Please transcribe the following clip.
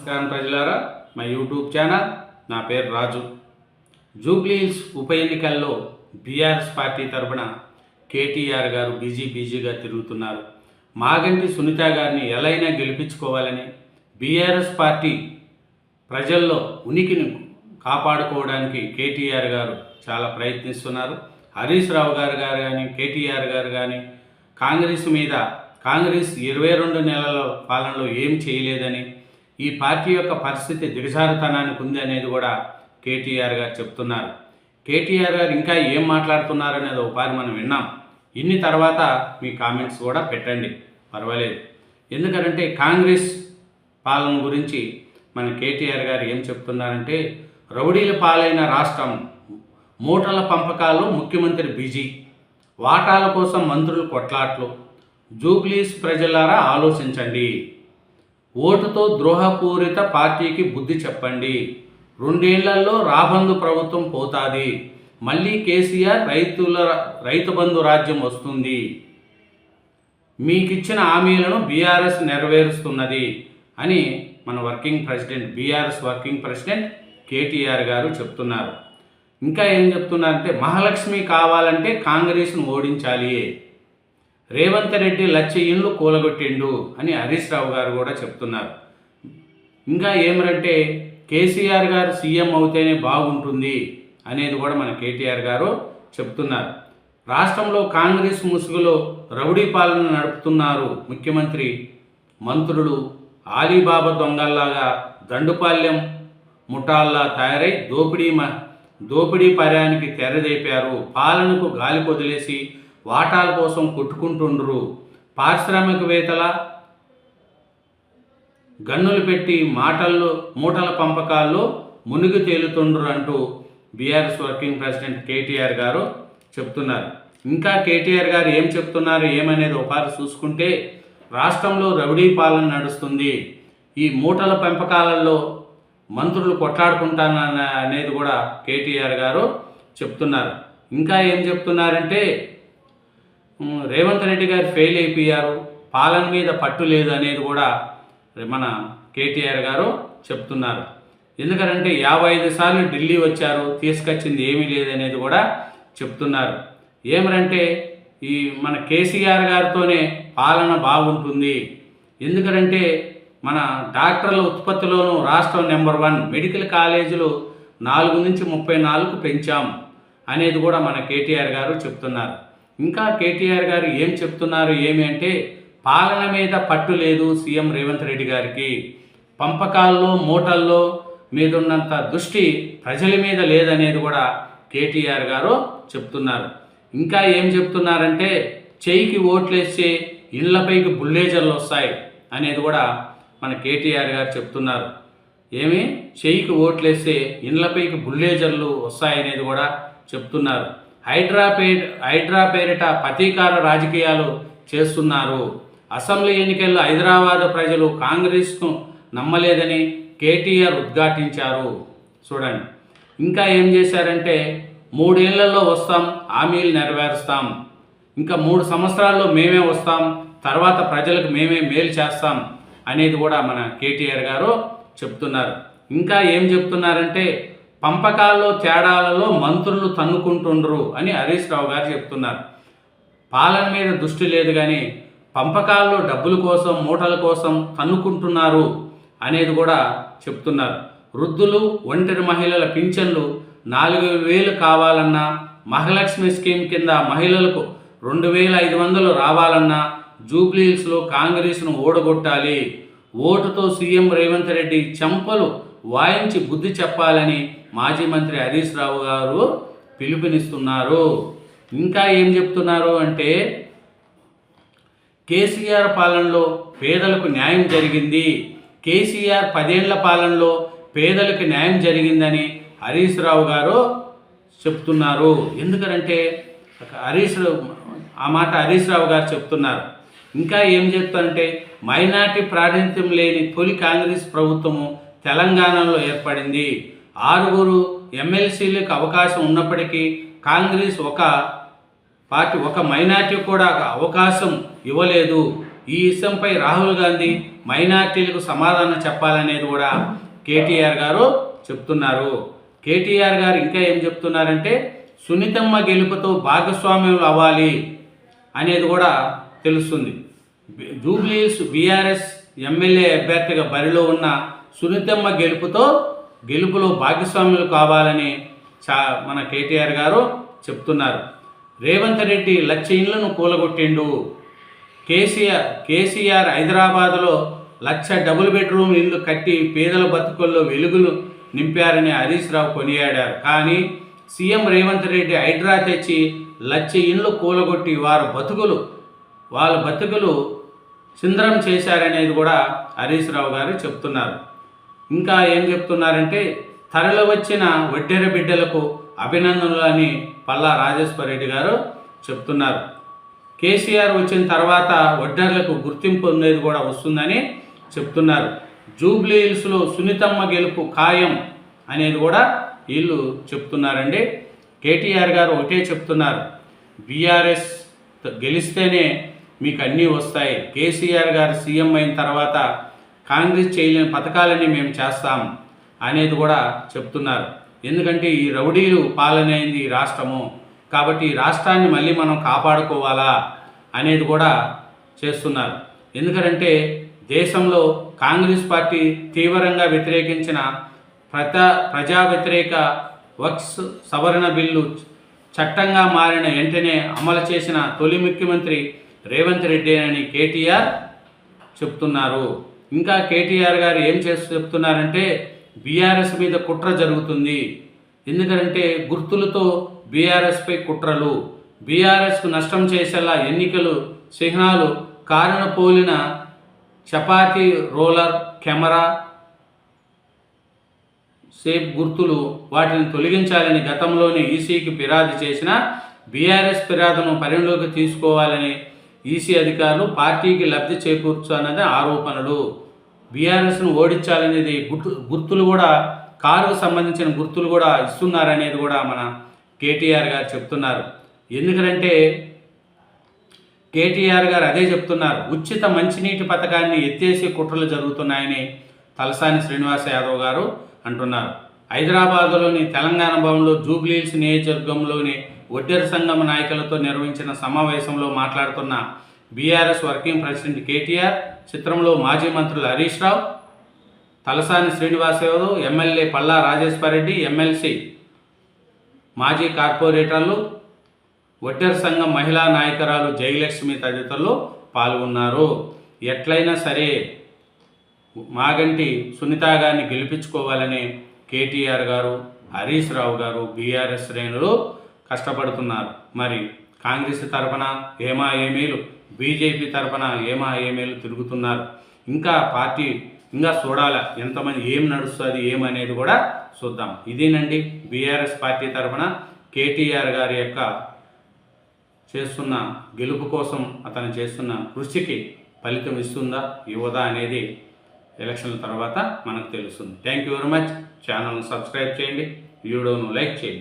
నమస్కారం ప్రజలారా, మా యూట్యూబ్ ఛానల్. నా పేరు రాజు. జూబ్లీహిల్స్ ఉప ఎన్నికల్లో బీఆర్ఎస్ పార్టీ తరఫున కేటీఆర్ గారు బిజీగా తిరుగుతున్నారు. మాగంటి సునీత గారిని ఎలా అయినా గెలిపించుకోవాలని బీఆర్ఎస్ పార్టీ ప్రజల్లో ఉనికిని కాపాడుకోవడానికి కేటీఆర్ గారు చాలా ప్రయత్నిస్తున్నారు. హరీష్ రావు గారు కానీ కేటీఆర్ గారు కానీ కాంగ్రెస్ 22 నెలల పాలనలో ఏం చేయలేదని, ఈ పార్టీ యొక్క పరిస్థితి దిగజారుతనానికి ఉంది అనేది కూడా కేటీఆర్ గారు చెప్తున్నారు. కేటీఆర్ గారు ఇంకా ఏం మాట్లాడుతున్నారు అనేది ఒకసారి మనం విన్నాం. ఇన్ని తర్వాత మీ కామెంట్స్ కూడా పెట్టండి, పర్వాలేదు. ఎందుకంటే కాంగ్రెస్ పాలన గురించి మన కేటీఆర్ గారు ఏం చెప్తున్నారంటే, రౌడీల పాలైన రాష్ట్రం, మూటల పంపకాల్లో ముఖ్యమంత్రి బిజీ, వాటాల కోసం మంత్రులు కొట్లాట్లు, జూబ్లీస్ ప్రజలారా ఆలోచించండి, ఓటుతో ద్రోహపూరిత పార్టీకి బుద్ధి చెప్పండి, 2 ఏళ్లలో రాబందు ప్రభుత్వం పోతాది, మళ్ళీ కేసీఆర్ రైతు బంధు రాజ్యం వస్తుంది, మీకిచ్చిన హామీలను బీఆర్ఎస్ నెరవేరుస్తున్నది అని మన బీఆర్ఎస్ వర్కింగ్ ప్రెసిడెంట్ కేటీఆర్ గారు చెప్తున్నారు. ఇంకా ఏం చెప్తున్నారంటే, మహాలక్ష్మి కావాలంటే కాంగ్రెస్ను ఓడించాలి, రేవంత్ రెడ్డి 1,00,000 ఇండ్లు కూలగొట్టిండు అని హరీష్ రావు గారు కూడా చెప్తున్నారు. ఇంకా ఏమంటే, కేసీఆర్ గారు సీఎం అవుతేనే బాగుంటుంది అనేది కూడా మన కేటీఆర్ గారు చెప్తున్నారు. రాష్ట్రంలో కాంగ్రెస్ ముసుగులో రౌడీ పాలన నడుపుతున్నారు ముఖ్యమంత్రి, మంత్రులు ఆలీబాబా దొంగల్లాగా దండుపాల్యం ముఠాల్లా తయారై దోపిడీ పర్యానికి తెరదేపారు, పాలనకు గాలి కొదిలేసి వాటాల కోసం కొట్టుకుంటుండ్రు, పారిశ్రామికవేత్తల గన్నులు పెట్టి మూటల పంపకాల్లో మునిగి తేలుతుండ్రు అంటూ బీఆర్ఎస్ వర్కింగ్ ప్రెసిడెంట్ కేటీఆర్ గారు చెప్తున్నారు. ఇంకా కేటీఆర్ గారు ఏం చెప్తున్నారు ఏమనేది ఒకసారి చూసుకుంటే, రాష్ట్రంలో రౌడీ పాలన నడుస్తుంది, ఈ మూటల పెంపకాలలో మంత్రులు కొట్లాడుకుంటానని అనేది కూడా కేటీఆర్ గారు చెప్తున్నారు. ఇంకా ఏం చెప్తున్నారంటే, రేవంత్ రెడ్డి గారు ఫెయిల్ అయిపోయారు, పాలన మీద పట్టు లేదు అనేది కూడా మన కేటీఆర్ గారు చెప్తున్నారు. ఎందుకంటే 55 సార్లు ఢిల్లీ వచ్చారు, తీసుకొచ్చింది ఏమీ లేదనేది కూడా చెప్తున్నారు. ఏమంటే, ఈ మన కేసీఆర్ గారితోనే పాలన బాగుంటుంది, ఎందుకంటే మన డాక్టర్ల ఉత్పత్తిలోనూ రాష్ట్రం నెంబర్ 1, మెడికల్ కాలేజీలు 4 నుంచి 34 పెంచాం అనేది కూడా మన కేటీఆర్ గారు చెప్తున్నారు. ఇంకా కేటీఆర్ గారు ఏం చెప్తున్నారు ఏమి అంటే, పాలన మీద పట్టు లేదు సీఎం రేవంత్ రెడ్డి గారికి, పంపకాల్లో మూటల్లో మీద ఉన్నంత దృష్టి ప్రజల మీద లేదనేది కూడా కేటీఆర్ గారు చెప్తున్నారు. ఇంకా ఏం చెప్తున్నారంటే, చెయ్యికి ఓట్లేస్తే ఇళ్లపైకి బుల్డేజర్లు వస్తాయి అనేది కూడా మన కేటీఆర్ గారు చెప్తున్నారు. చెయ్యికి ఓట్లేస్తే ఇళ్లపైకి బుల్డేజర్లు వస్తాయనేది కూడా చెప్తున్నారు. హైడ్రా పేరిట ప్రతీకార రాజకీయాలు చేస్తున్నారు, అసెంబ్లీ ఎన్నికల్లో హైదరాబాద్ ప్రజలు కాంగ్రెస్ను నమ్మలేదని కేటీఆర్ ఉద్ఘాటించారు. చూడండి, ఇంకా ఏం చేశారంటే, 3 ఏళ్లలో వస్తాం, హామీలు నెరవేరుస్తాం, ఇంకా 3 సంవత్సరాల్లో మేమే వస్తాం, తర్వాత ప్రజలకు మేమే మేలు చేస్తాం అనేది కూడా మన కేటీఆర్ గారు చెప్తున్నారు. ఇంకా ఏం చెప్తున్నారంటే, పంపకాల్లో తేడాలలో మంత్రులు తన్నుకుంటుండ్రు అని హరీష్ రావు గారు చెప్తున్నారు. పాలన మీద దృష్టి లేదు కానీ పంపకాల్లో డబ్బుల కోసం మూటల కోసం తన్నుకుంటున్నారు అనేది కూడా చెప్తున్నారు. వృద్ధులు, ఒంటరి మహిళల పింఛన్లు 4,000 కావాలన్నా, మహాలక్ష్మి స్కీమ్ కింద మహిళలకు 2,500 రావాలన్నా జూబ్లీహిల్స్లో కాంగ్రెస్ను ఓడగొట్టాలి, ఓటుతో సీఎం రేవంత్ రెడ్డి చెంపలు వాయించి బుద్ధి చెప్పాలని మాజీ మంత్రి హరీష్ రావు గారు పిలుపునిస్తున్నారు. ఇంకా ఏం చెప్తున్నారు అంటే, కేసీఆర్ పాలనలో పేదలకు న్యాయం జరిగింది, కేసీఆర్ 10 ఏళ్ల పాలనలో పేదలకు న్యాయం జరిగిందని హరీష్ రావు గారు చెప్తున్నారు. ఎందుకంటే ఆ మాట హరీష్ రావు గారు చెప్తున్నారు. ఇంకా ఏం చెప్తారంటే, మైనార్టీ ప్రాతినిధ్యం లేని తొలి కాంగ్రెస్ ప్రభుత్వము తెలంగాణలో ఏర్పడింది, 6 ఎమ్మెల్సీలకు అవకాశం ఉన్నప్పటికీ కాంగ్రెస్ ఒక మైనార్టీ కూడా అవకాశం ఇవ్వలేదు, ఈ విషయంపై రాహుల్ గాంధీ మైనార్టీలకు సమాధానం చెప్పాలనేది కూడా కేటీఆర్ గారు చెప్తున్నారు. కేటీఆర్ గారు ఇంకా ఏం చెప్తున్నారంటే సునీతమ్మ గెలుపుతో భాగస్వామ్యులు అవ్వాలి అనేది కూడా తెలుస్తుంది. జూబ్లీహిల్స్ బీఆర్ఎస్ ఎమ్మెల్యే అభ్యర్థిగా బరిలో ఉన్న సునీతమ్మ గెలుపులో భాగస్వాములు కావాలని మన కేటీఆర్ గారు చెప్తున్నారు. రేవంత్ రెడ్డి 1,00,000 ఇళ్లను కూలగొట్టిండు. కేసీఆర్ హైదరాబాద్లో 1,00,000 డబుల్ బెడ్రూమ్ ఇల్లు కట్టి పేదల బతుకుల్లో వెలుగులు నింపారని హరీష్ రావు కొనియాడారు. కానీ సీఎం రేవంత్ రెడ్డి హైడ్రా తెచ్చి 1,00,000 ఇళ్ళు కూలగొట్టి వాళ్ళ బతుకులు సింద్రం చేశారనేది కూడా హరీష్ రావు గారు చెప్తున్నారు. ఇంకా ఏం చెప్తున్నారంటే తరలి వచ్చిన వడ్డెర బిడ్డలకు అభినందనలు అని పల్లా రాజేశ్వరరెడ్డి గారు చెప్తున్నారు. కేసీఆర్ వచ్చిన తర్వాత వడ్డర్లకు గుర్తింపు అనేది కూడా వస్తుందని చెప్తున్నారు. జూబ్లీహిల్స్లో సునీతమ్మ గెలుపు ఖాయం అనేది కూడా వీళ్ళు చెప్తున్నారండి. కేటీఆర్ గారు ఒకటే చెప్తున్నారు, బీఆర్ఎస్ గెలిస్తేనే మీకు అన్నీ వస్తాయి. కేసీఆర్ గారు సీఎం అయిన తర్వాత కాంగ్రెస్ చేయలేని పథకాలని మేము చేస్తాం అనేది కూడా చెప్తున్నారు. ఎందుకంటే ఈ రౌడీలు పాలనైంది ఈ రాష్ట్రము, కాబట్టి ఈ రాష్ట్రాన్ని మళ్ళీ మనం కాపాడుకోవాలా అనేది కూడా చేస్తున్నారు. ఎందుకంటే దేశంలో కాంగ్రెస్ పార్టీ తీవ్రంగా వ్యతిరేకించిన ప్రజా వ్యతిరేక వక్ఫ్ సవరణ బిల్లు చట్టంగా మారిన వెంటనే అమలు చేసిన తొలి ముఖ్యమంత్రి రేవంత్ రెడ్డి అని కేటీఆర్ చెప్తున్నారు. ఇంకా కేటీఆర్ గారు ఏం చెప్తున్నారంటే బీఆర్ఎస్ మీద కుట్ర జరుగుతుంది. ఎందుకంటే గుర్తులతో బీఆర్ఎస్పై కుట్రలు, బీఆర్ఎస్కు నష్టం చేసేలా ఎన్నికలు చిహ్నాలు కారును పోలిన చపాతీ రోలర్ కెమెరా షేప్ గుర్తులు వాటిని తొలగించాలని గతంలోనే ఈసీకి ఫిర్యాదు చేసిన బీఆర్ఎస్ ఫిర్యాదును పరిగణలోకి తీసుకోవాలని ఈసీ అధికారులు పార్టీకి లబ్ధి చేకూర్చాలన్నది ఆరోపణలు. బీఆర్ఎస్ను ఓడించాలనేది గుర్తులు కూడా కారుకు సంబంధించిన గుర్తులు కూడా ఇస్తున్నారనేది కూడా మన కేటీఆర్ గారు చెప్తున్నారు. ఎందుకంటే కేటీఆర్ గారు అదే చెప్తున్నారు, ఉచిత మంచినీటి పథకాన్ని ఎత్తేసి కుట్రలు జరుగుతున్నాయని తలసాని శ్రీనివాస్ యాదవ్ గారు అంటున్నారు. హైదరాబాద్లోని తెలంగాణ భవన్లో జూబ్లీహిల్స్ నియోజకవర్గంలోని వడ్డెర సంఘం నాయకులతో నిర్వహించిన సమావేశంలో మాట్లాడుతున్న బీఆర్ఎస్ వర్కింగ్ ప్రెసిడెంట్ కేటీఆర్, చిత్రంలో మాజీ మంత్రులు హరీష్ రావు, తలసాని శ్రీనివాస్ యాదవ్, ఎమ్మెల్యే పల్లా రాజేశ్వరరెడ్డి, ఎమ్మెల్సీ మాజీ కార్పొరేటర్లు, వడ్డెర సంఘం మహిళా నాయకురాలు జయలక్ష్మి తదితరులు పాల్గొన్నారు. ఎట్లయినా సరే మాగంటి సునీత గారిని గెలిపించుకోవాలని కేటీఆర్ గారు, హరీష్ రావు గారు, బీఆర్ఎస్ శ్రేణులు కష్టపడుతున్నారు. మరి కాంగ్రెస్ తరఫున ఏమేలు, బీజేపీ తరఫున ఏమేలు తిరుగుతున్నారు. ఇంకా పార్టీ ఇంకా చూడాలి ఎంతమంది ఏం నడుస్తుంది ఏమనేది కూడా చూద్దాం. ఇదేనండి బీఆర్ఎస్ పార్టీ తరఫున కేటీఆర్ గారి యొక్క చేస్తున్న గెలుపు కోసం అతను చేస్తున్న కృషికి ఫలితం ఇస్తుందా ఇవ్వదా అనేది ఎలక్షన్ల తర్వాత మనకు తెలుస్తుంది. Thank you very much. ఛానల్ను సబ్స్క్రైబ్ చేయండి, వీడియోను లైక్ చేయండి.